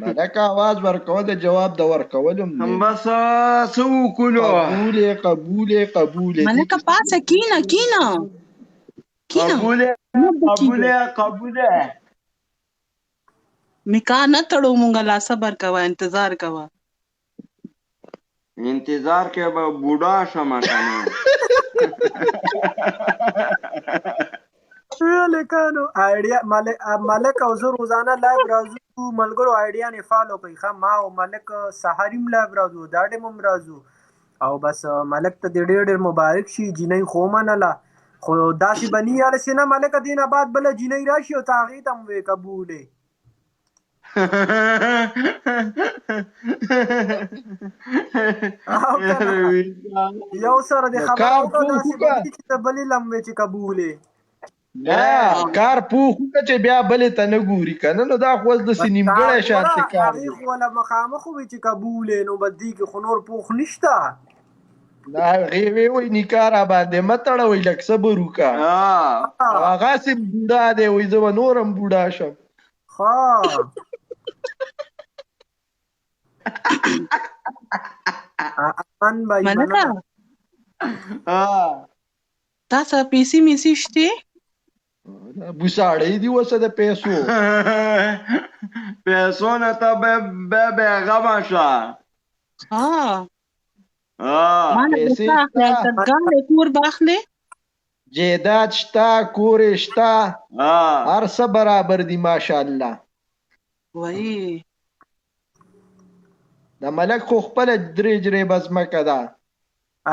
ملک आवाज ورکول د جواب د ورکولم هم نه بس څه وکړو قبول ملکه پاسه کینا کینا قبول نکاح نه تړو مونږه لا صبر کوه انتظار کوه انتظار کې به بوډا شم کنه لیکانو آیډیا ملک او زه روزانه لایو راځو ملګرو آیډیا نه فالو کوي ما او ملک سحریم لایو راځو دا ډېم هم راځو او بس ملک ته ډېر مبارک شي جنۍ خو منله خو داسې بنی یاله سینا ملک دینه بعد بل جنۍ راشي او تاغي تم وې قبولې یو سره د خبرو کو داسې بنی چې ته بلې لموي چې قبولې کار پوخ چې بیا بلې ته نه ګوري کنه نو دا خو د سینیمګړی شانتي کار دی خو ولا مخامخ وي چې قبولې نو بدی کې خو نور پوخ نشته دا غوي وي نکار باندې متړوي لک صبر وکا هغه سیم بوډا دی وي زو نورم بوډا شم ها امان بای ملکه تاسو پیسې میسي شته بوساړې دی وسه د پیسو نه ته به غما شه مانه پیسې ګاله کور باخله جیداد شتا کور شتا هر څه برابر دي ماشاءالله وای د ملک خو خپل درې جرې بس مکه ده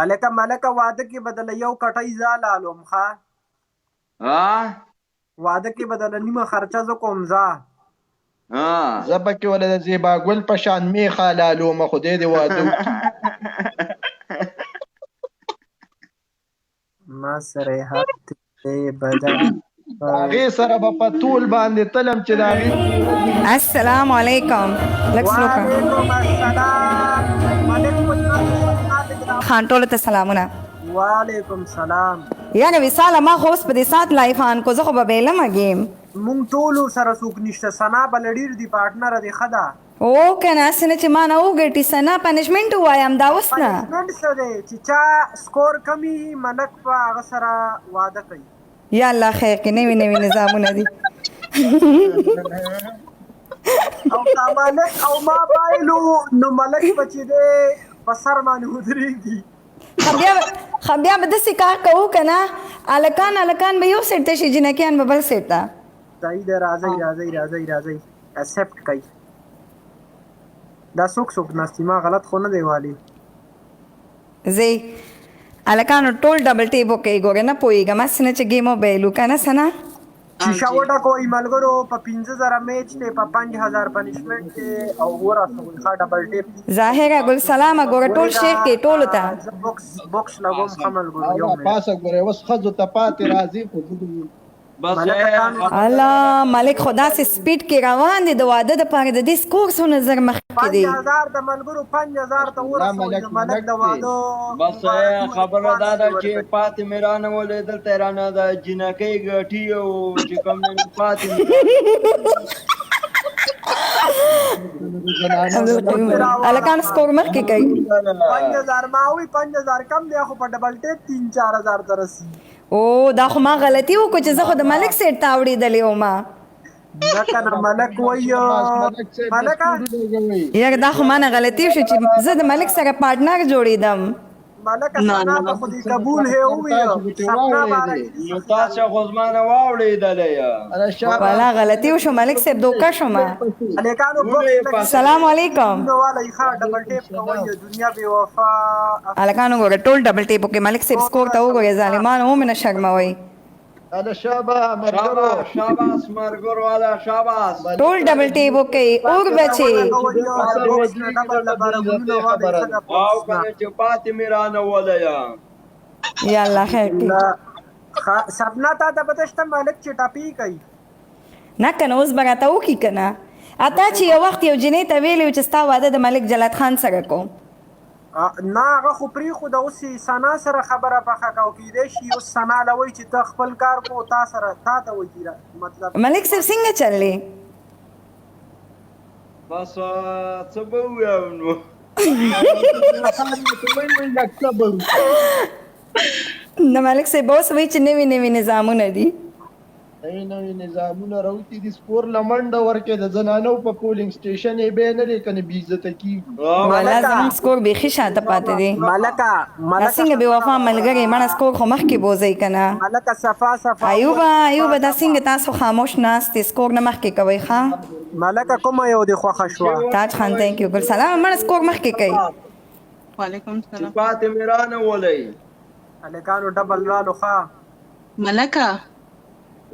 الکه ملکه واده کې بدل یو کټای زالالم ښا واده کې بدل نیمه خرچه ز کوم ځا زبکه ولا د زیبا ګل په شان می خالالو مخ دې دی واده ما سره حق بدل هغه سره په پتول باندې تلم چې داغي السلام علیکم وعلیکم السلام خان ټول ته سلامونه وعلیکم سلام یعنی وصال ما خو په دې سات لایف ان کو زه خو به لم گیم مونږ ټول سره سوق نشته سنا بلډیر دی پارټنر دی خدا او کنه سن چې ما نه وګټي سنا پنیشمنت وایم دا وسنه پنیشمنت څه دی چې چا سکور کمی ملک په هغه سره واده کوي یا الله خیر کې نوی نظامونه دي او ملک او ما بایلو نو ملک بچی دی په سر باندې ودرېږي خبیا به داسې کار کوو که نه الکان به یو سیټ ته شي جنکیان به بل سیټ ته صحیح دی راځئ اکسپټ کوي دا څوک ناستي ما غلط خو نه دی والی زی الکانو ټول ډبل ټیپ وکړئ ګورې نه پوهېږم هسې نه چې ګیم وبایلو که نه سنا شیشه وټکوئ ملګرو په 5000 میچ دی په 5000 پنیشمنټ دی او ورسوئ ښه ډبل ټیپ ظاهره ګل سلامه ګوره ټول شیخ کې ټولو ته بوکس لګوم ښه ملګرو یو پاسه ګوره اوس ښځو ته پاتې راځي خو الله ملک خدا سے سپیډ کې روان دي د واده د پاره د دې سکور سو نظر مخکې دي 5000 د ملګرو 5000 ته ورسوي د ملک د واده بس خبره دا ده چې پاتې میرانه ولې دلته رانه د جنکۍ ګټي او چې کوم نه پاتې الکان سکور مخکې کوي 5000 ماوي 5000 کم دی خو په ډبل ټیپ 3-4000 ترسي او دا خو ما غلطي وکړه چې زه خو د ملک سیټ ته اوړېدلې وم دا کنه ملک وایو ملک یار دا خو ما نه غلطي شو چې زه د ملک سره پارټنر جوړېدم ملک سنا ته خو دې قبول هي ویو سپنا بارک نو تاسو خو زمانه واوړېدلې والا غلطي وشو ملک صاحب دوکه شوم الکانو السلام علیکم نو والا ښه ډبل ټیپ کوي دنیا بے وفا الکانو ګوره ټول ډبل ټیپ وکړي ملک صاحب سکور ته وګورئ ظالمانو ومې نه شرموئ شاباس مرګور والا شاباس ټول ډبل ټیپ وکړي اور بچي او کنه چې پاتې میرانه ولیا یا الله خیر کړي سپنا تا د پتشته ملک چې ټاپی کوي نه کنه اوس به راته وکړي که نه اته چې یو وخت یو جنۍ ته ویلي و چې ستا واده د ملک جلات خان سره کوم نه هغه خو پرېښود اوس سنا سره خبره پخه کو کېدی شي اوس سنا له وایي چې ته خپل کار کو تا سره تا ته وایي مطلب ملک صاحب څنګه چللی بس څه به ووایم نو لږ صبر د ملک صاحب اوس وایي چې نوي نوي نظامونه دي نوې نظامونه راوتي دي سپور لمنډه ورکې د زنانو په پولینګ سټیشن یې بیا نه دی که نه بې عزته کېږي والا زموږ سکور بیخي شاته پاتې دی ملکه دا څنګه بې وفا ملګری مړه سکور خو مخکې بوځئ که نه ملکه صفا ایوبه دا څنګه تاسو خاموش ناست دي سکور نه مخکې کوئ ښه ملکه کومه یو دې خوښه شوه تاج خان تhank you ګل سلام مړه سکور مخکې کوي وعلیکم السلام پاتې مې رانولئ هلکانو ډبل رالو ښه ملکه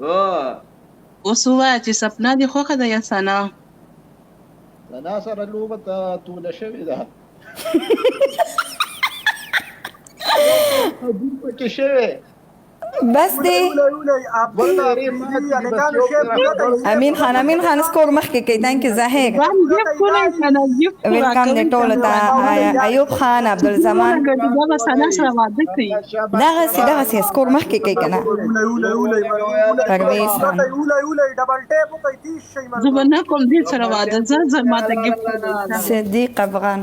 اوس ووایه چې سپنا دې خوښه ده یا ثنا ثنا سره لوبه توله شوې ده پکې شوې بس دی امین خان سکور مخکې کوي thank you زاهر ویلکم دې ټولو ته ایوب خان عبدالزمان دغسې سکور مخکې کوي که نه پرویز خان زه به نه کوم دې سره واده زر ماته ګفت صدیق افغان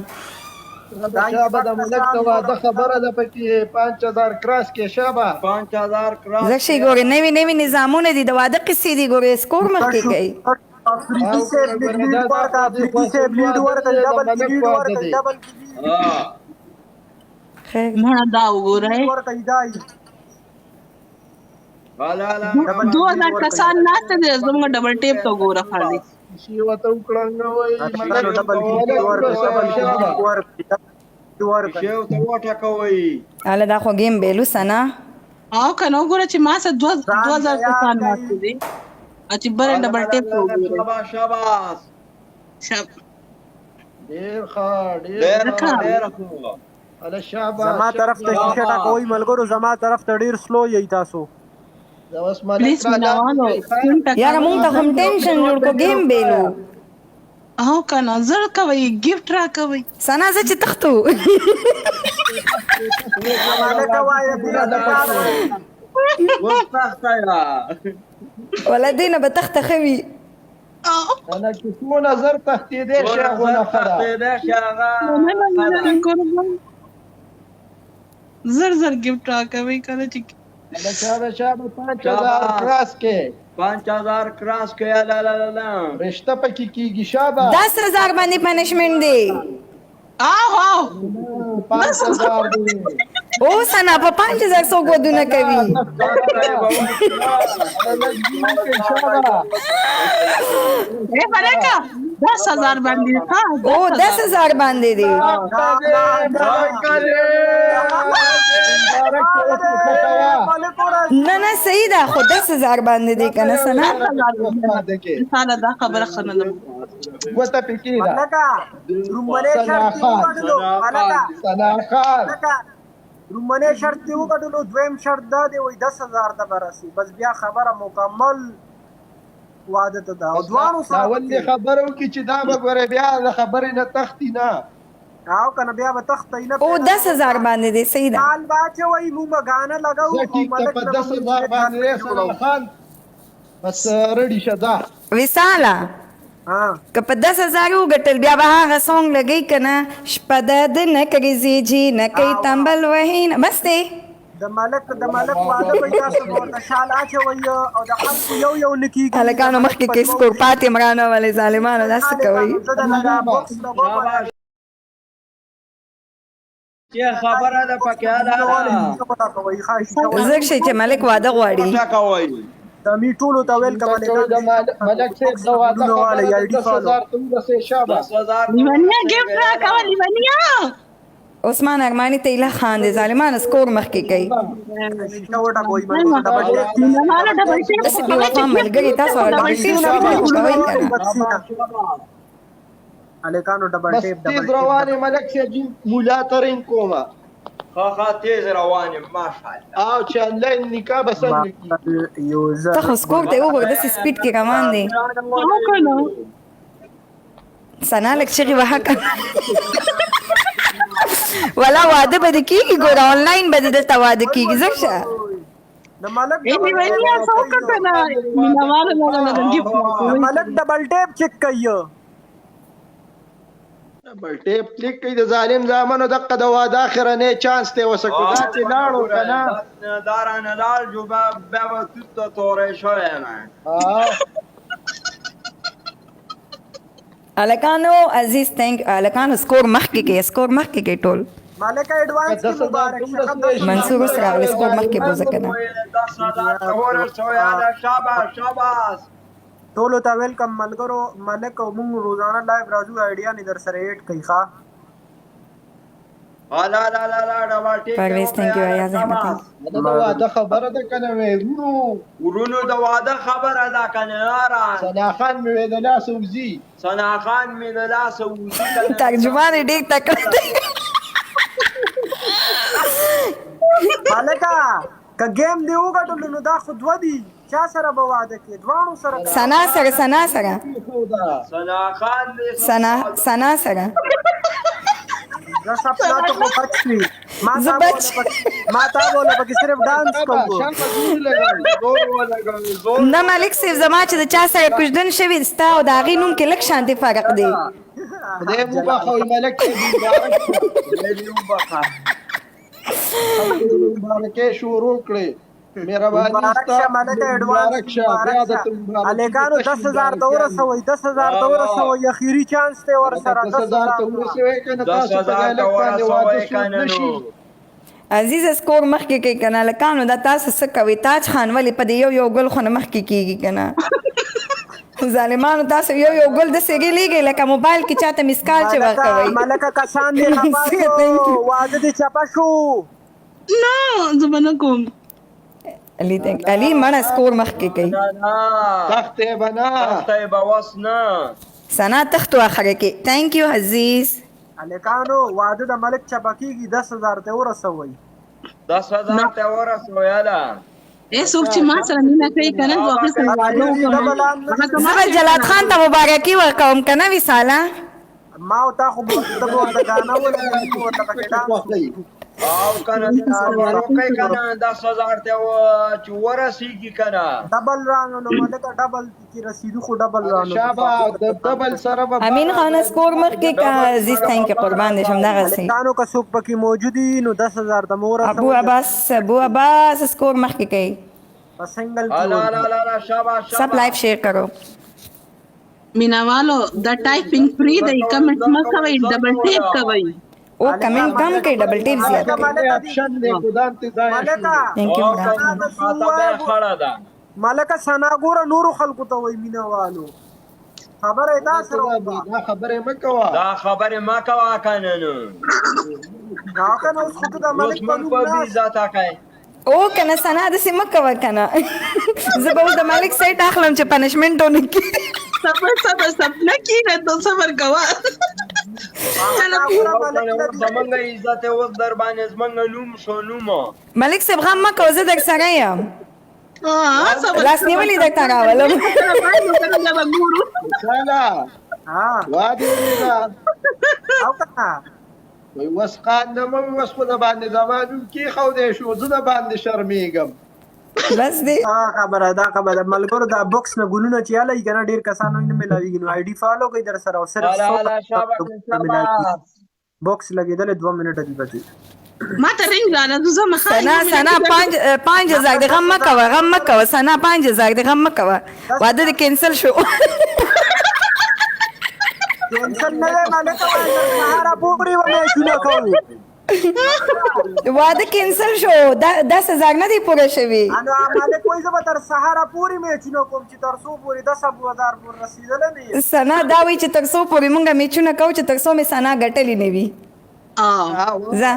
شابه د ملک ته واده خبره ده پکې 5000 کراس کې شابه 5000 کراس زه شي ګورې نوي نظامونه دي د واده قصې دي ګورې سکور مخکې کوي افریدي صاحب لیډ ورکړه افریدي صاحب لیډ ورکړه ډبل لیډ ورکړه ډبل خیر مړه دا وګورئ ورکړه دای 2000 کسان ناست دي زموږ ډبل ټیپ ته وګوره خالي شي وته وکړنګ وای ډبل ورکړه شیو ته وټکوئ اله دا خو ګیم بیلو سنا او که نه وګوره چې ما سره 2000 کسان ناست دي چې بل ډبل ټیپ ته وګوره شاباس ډېر ښه ډېر ښه اله شابه زما طرف ته شیشه ټاکوي ملګرو زما طرف ته ډیر سلو یی تاسو دا اوس مالک پلیز مینوالو یاره مونږ ته هم ټینشن جوړ کو ګیم بیلو او که نه زر کوئ ګفټ را کوئ سنا زه چې تختو ولا دینه به تخته ښه وي انا چې څو نظر تښتېدی شي هغه نه ښه ده زر ګفټ را کوئ کله چې شابه 5000 کراس کې 5000 کراس کې رشته پکې کېږي شابه 10000 باندې پنشمنټ دی او 5000 دی او سنا په 5000 څوک ودونه کوي اے ملکه 10000 باندې ها او 10000 باندې دی نه صحیح ده خو 10000 باندې دی کنه سنا انسان دا خبره خنه ده وته پکې ده ملکه رومنه شرط وکړلو ملکه سنا خان رومنه شرط وکړلو دویم شرط دا دی وای 10000 ته برسي بس بیا خبره مکمل واده ته دا او دوانو سره ولې خبرو کې چې دا به ګوره بیا د خبرې نه تختی نه او کنه بیا به تخت نه او 10000 باندې دی صحیح ده حال باچ وای مو مغانه لگاو ټیک ته په 10000 باندې سنا خان بس رډی شدا وساله ها که په 10000 وګټل بیا به هغه سونګ لګی کنه شپه د نه کږي جی نه کوي تنبل وهین بس دی د ملک واده به تاسو ورته شال اچوي او د خلکو یو نکی هلکانو مخکې کې سکور پاتې مرانو ولې ظالمانو داسې کوي چې خبره ده پکې زر شي چې ملک واده غواړي د میټولو ته ویل کوم ملک صاحب دا واده خبره 10000 ته ورسې شابه 10000 لیوانیا ګفټ را کوه لیوانیا عثمان ارمانی ته اله خان دي ظالمان سکور مخکې کوي بس بي وفا ملګري تاسو ډبل ټیپ کوي کنه الکانو ډبل ټیپ تیز روانه ملک صاحب مولا ترين کومه خا تیز روانه ماشاءالله او چې انلاین نکاح بسنګ ته خو سکور ته وګور د سپیډ کې روان دي سنا لک چې وها کنه ولا واده به کیږي ګور آنلاین به دلته واده کیږي زښه د ملک لیوانیا څوک کنه مینوالو نه ګفټ ملک ډبل ټیپ چک کوي ډبل ټیپ کلیک کوي د ظالم زامنو دغه د واده اخرنی چانس دی وسکو دا چې لاړو که نه دا رانه لاړ جو بیا به توت ته توری شوی یم الکانو عزیز تھینک الکانو سکور مخکې کې ټول مالک ایڈوانس کی مبارک منصور سره غل سکور مخکې بوزه کنه 10,000 ورسوي شاباش ټولو ته ویلکم ملګرو ملک او موږ روزانه لایو راځو آیډیا نه در سره ایډ کوي ښا لا ډبل ټیپ پرویز تھینک یو ایاز احمد د واده خبره ده کنه وې ورونو د واده خبره ده کنه یاره ثنا خان مې د لاس وزي ترجمان ډېر تکړه دی مالکا که گیم دی وګټلو نو دا خو دوه دي چا سره به واده کې دواړو سره سنا سره ثنا خان سنا سره دا سپنا ته خو بچ وي ما تا بوله پکې صرف ډانس کوو نه ملک صاحب زما چې د چا سره کوژدن شوي ستا او د هغې نوم کې لږ شانتې فرق دی خدای وبخه وي ملک مبارکې شروع کړې مهرباني الکانو 10,000 ته ورسوئ 10,000 ته ورسوئ اخیری چانس دی ورسره 10,000 ته ورسوئ عزیز سکور مخکې کوي که نه الکانو دا تاسو څه کوئ تاج خان ولې په دې یو ګل خو نه مخکې کېږي که نه ظالمانو تاسو یو ګل داسې ریلیږئ لکه موبایل کې چاته مسکال چې ورکوئ ملکه کسان دې خفا شو واده دې چپه شو نه زه به نه کوم علي مړه سکور مخکې کوي تختې به نه سنا تختو اخره کې تھینک یو عزیز الکانو واده د ملک چپه کېږي 10,000 ته ورسوئ 10,000 ته ورسوئ یاله څوک چې ما سره مینه کوي که نه زه هغې سره واده وکړم زه به جلات خان ته مبارکي ورکوم که نه وصاله ما او تا خو ورته ګانا ولګوي ورته پکې ډانس او کنه روکای کنه 10,000 ته چې ورسیږي کنه ډبل رانو نو ملکه ډبل کې رسیدو خو ډبل رانو شابه ډبل سره امین خان سکور مخکې کا عزیز تھینک یو قربان دې شم دغه سي کانو کا څوک پکې موجودي نو 10,000 ته مور ابو عباس سکور مخکې کوي په سنگل لا شاباش سب لایو شیر کرو مینوالو دا ټایپینګ فری دی کمنټ مه کوئ ډبل ټیپ کوئ او کمنټ کم کوي ډبل ټیپ زیات اپشن دې خدان ته ځای تھینک یو ملکه سنا ګوره نورو خلکو ته وای مینوالو خبره دا سره دا خبره مکوا کنه نو دا کنه اوس خو د ملک په نوم ذات کوي او کنه سنا د سیمه کوه کنه زه به د ملک سیټ اخلم چې پنشمنت ونه کی صبر نه کیږي ته صبر کوه زمونږ عزت اوس در باندې زمونږ نوم شو نوم ملک صاحب غم مه کوه زه در سره یم لاس نیولې درته راولم او کنه وای وسقان نه مې وس خو د باندې زمانو کې خو دې شو زه د باندې شرمېږم بس دی خبره دا خبره ملګرو دا بوکس نه ګلونه چې یالای کنه ډیر کسانو نه ملاویږي نو آی ډی فالو کوي در سره او صرف بوکس لګیدل 2 منټه دی پاتې ما ته رنګ راځه زه مخه سنا 5,000 د غم مکوه سنا 5,000 د غم مکوه واده د کینسل شو ټینشن نه مالک وایي سهارا پوری ونه شنو کوو واده کینسل شو 10,000 نه دی پوره شوی انو مالک وایي زه به تر سهارا پوری مې چینو کوم چې تر 100 پوری 10,000 پور رسیدل نه سنا دا وی چې تر 100 پوری مونږه میچونه کو چې تر 100 مې سنا غټلی نه وی ځه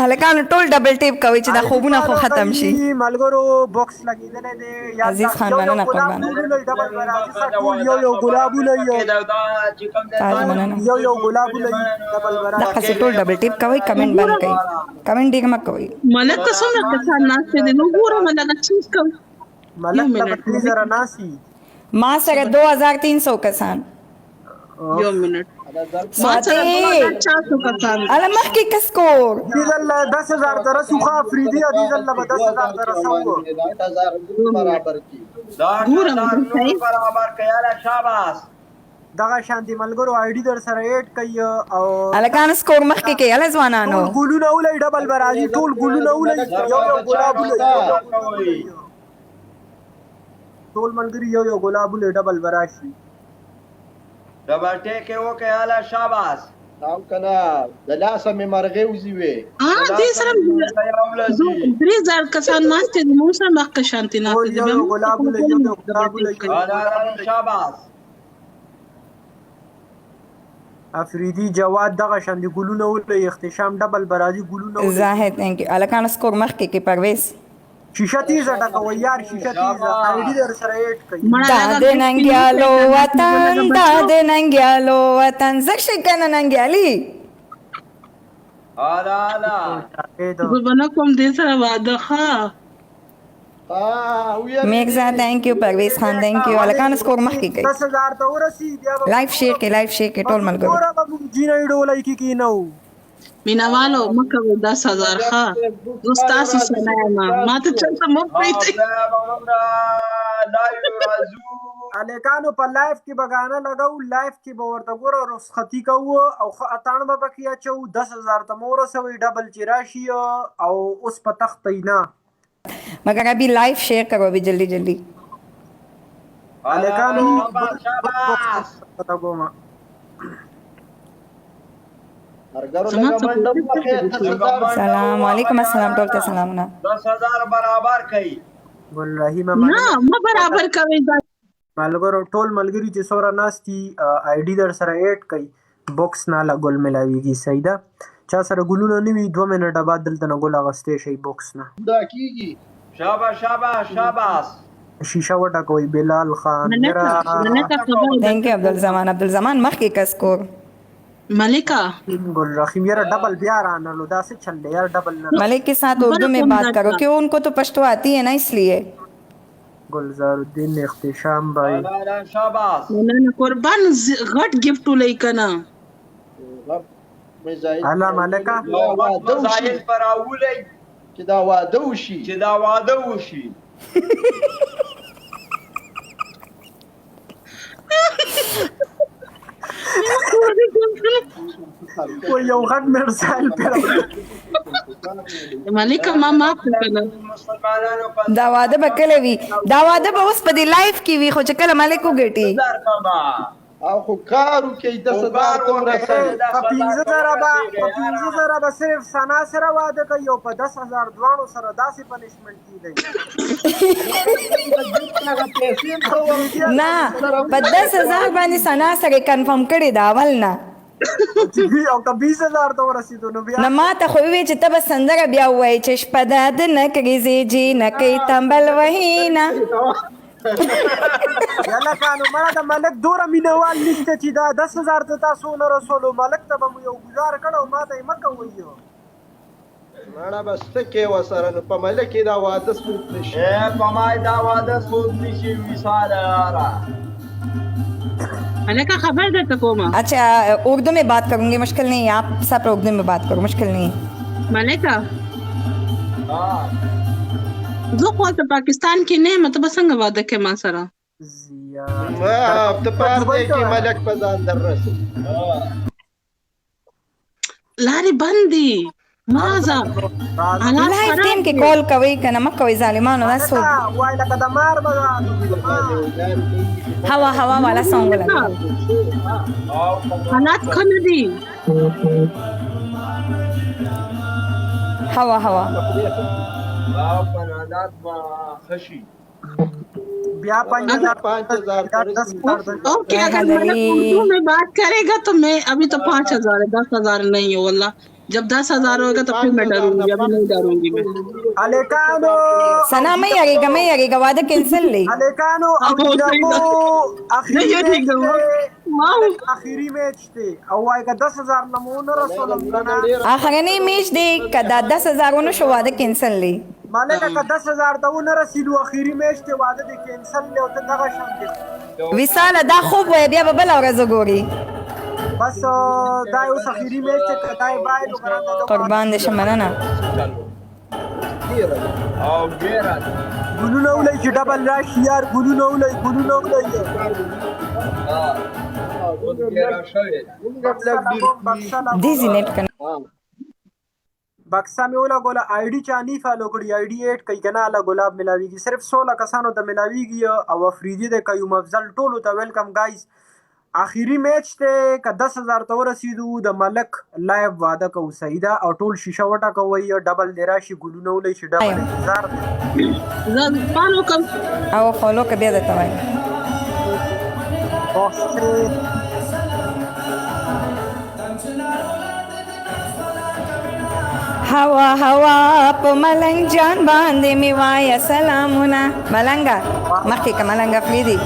الکانو ټول ډبل ټیپ کوي چې دا خوبونه خو ختم شي ملګرو بوکس لګیدل دي عزیز خان مننه قربان یو ګلاب لای یو ګلاب لای ډبل برا دا خاص ټول ډبل ټیپ کوي کمنټ باندې کوي کمنټ دې ما کوي ملک څنګه کسان ناشته دي نو ګوره ملک چیز کوي ملک د زرا ناسي ما سره 2,300 کسان یو منټ ما سره 2400 کسان اله مخکې کا سکور دې ځل 10000 ته رسو خو افریدي دې ځل به 10000 ته رسو برابر کی ګورم برابر کياله شاباس دغه شانتي ملګرو آی ډي در سره ایډ کوي او الکان سکور مخکې کې اله ځوانانو ټول ګلونه ولې ډبل برازي ټول ګلونه ولې یو ګلاب ولې ټول ملګری یو ګلاب ولې ډبل براشي ډبل ټیک او کياله شاباس تام کنا د لاسه مې مرغې وزي وي دې سره 3000 کسان ماسته د موسی مخ شانتي نه یو ګلاب ولې یو ګلاب ولې شاباس افریدی جواد دغه شاندې ګلونه ولې اختشام ډبل برازي ګلونه ولې زاهد ثانک یو الکان سکور مخکې کې پرویز شیشه تیزه ټکوي یار شیشه تیزه آی ډي در سره ایډ کوي دا د ننګیالو وطن دا د ننګیالو وطن زکه کنه ننګیالي الا بنا کوم دې سره واده ښه میگزا ثانک یو پرویز خان ثانک یو الکان سکور مخکې کې 10000 ته ورسی بیا لایف شیر کې ټول ملګرو ګوره به موږ جینې ډولای کې نو مینوالو مکه 10000 ښه دوستاسو سره ما ته چلته مو پېټي الکانو په لایف کې بغانه لګاو لایف کې به ورته ګوره رخصتي کوو او اتان به پکې اچو 10000 ته مور سوي ډبل چراشي او اوس په تخت نه मगर अभी लाइव शेयर करो अभी जल्दी जल्दी الکانو شاباس پتا کومه سلام علیکم السلام ټول ته سلامونه 10000 برابر کړي ګل رحیم نه ما برابر کوي ملګرو ټول ملګری چې سوره ناشتي آی ډي در سره ایډ کوي باکس نه لا ګل ملاويږي سیدا چا سره ګلونه نیوي 2 منټه بعد دلته نه ګل اغستې شي باکس نه دا کیږي شاباس شاباس شاباس شیشه وټا کوئی بلال خان थैंक यू عبدالزمان مخکې کا سکور ملکہ گل رحیم یار ڈبل بیا رانا لو دا سے چل یار ڈبل نہ ملک کے ساتھ اردو میں بات کرو کیوں ان کو تو پشتو آتی ہے نا اس لیے گلزار الدین اختشام بھائی شاباس مولانا قربان غټ گفت لیکنا الله ملکا زاید براولې چې دا واده وشي کوئی یو غټ مرسال پر ملکه ما معاف کړه دا واده به کله وي دا واده به اوس په دې لایف کې وي خو چې کله ملک وګټي او خو کارو کې د صدا ته رسېږي په 15000 به صرف سنا سره واده کوي او په 10000 دوانو سره داسې پنشمنت کیږي نه په 10000 باندې سنا سره کنفرم کړی دا اول نه او که 20000 ته ورسېدو نو بیا نه ما ته خو وی چې ته به سندره بیا وایي چې شپه د نه کړي جی نه کوي تمبل وهینا یالا کانو ما د ملک دوره مینوال نشته چې دا 10000 ته تاسو نه رسولو ملک ته به یو گزار کړو ما ته مکه وایو ماړه بس کې وسره نو په ملک کې دا واده سپوت نشي په ما دا واده سپوت نشي وصال را ملکہ خبر دیتا کوما अच्छा उर्दू में बात करूंगी मुश्किल नहीं है आप सब उर्दू में बात करो मुश्किल नहीं है ملکہ زه خو ته پاکستان کې نه مطلب څنګه واده کې ما سره ما ته پاره دی کې ملک په ځان دررسي لارې بندي مازه लाइव टीम के कॉल کوي کنه مکه وي ظالمانو تاسو وای لکه د مار بغا هوا والا سونګ لګا حالات خنه دي هوا او پنادات با خشي بیا 5000 ओके अगर मतलब उर्दू में बात करेगा तो मैं अभी तो 5000 है 10000 नहीं है वल्ला जब 10000 होगा तो फिर मैं डरूंगी अभी नहीं डरूंगी मैं الکانو सना मैं आएगा वादा कैंसिल ले الکانو اخیری میچ دی او وای که 10000 نمونه رسولم اخرنی میچ دی کدا 10000 ونو شو واده کینسل لی مالکه که 10000 ته ونه رسیدو اخیری میچ دی واده دی کینسل لی او ته دغه شان دی وصال دا خوب وای بیا بل ورځ ګوري بس دا یو اخیری میچ ته کدای بای نو ګران ته قربان دې شم مننه او ګیره ګلونه ولې چې ډبل راشي یار ګلونه ولې ګیره شوی دیزی نیټ کنه بکسا میں اولا گولا آئی ڈی چانی فالو کری آئی ڈی 8 کئی کنا الا گلاب ملاوی گی صرف 16 کسانو ته ملاوی گی او افریدی دے کایو مفضل ټولو ته ویلکم گایز آخری میچ ته ک 10000 ته ورسیدو د ملک لایو واده کو سیدا او ټول شیشه وټا کوي ډبل دراشي ګلونه ولې شي ډبل انتظار زاد فالو کم او فالو کې بیا درته وایم هوا هوا په ملنګ جان باندې می وای سلامونه ملنګا مخکې کا ملنګا فریدي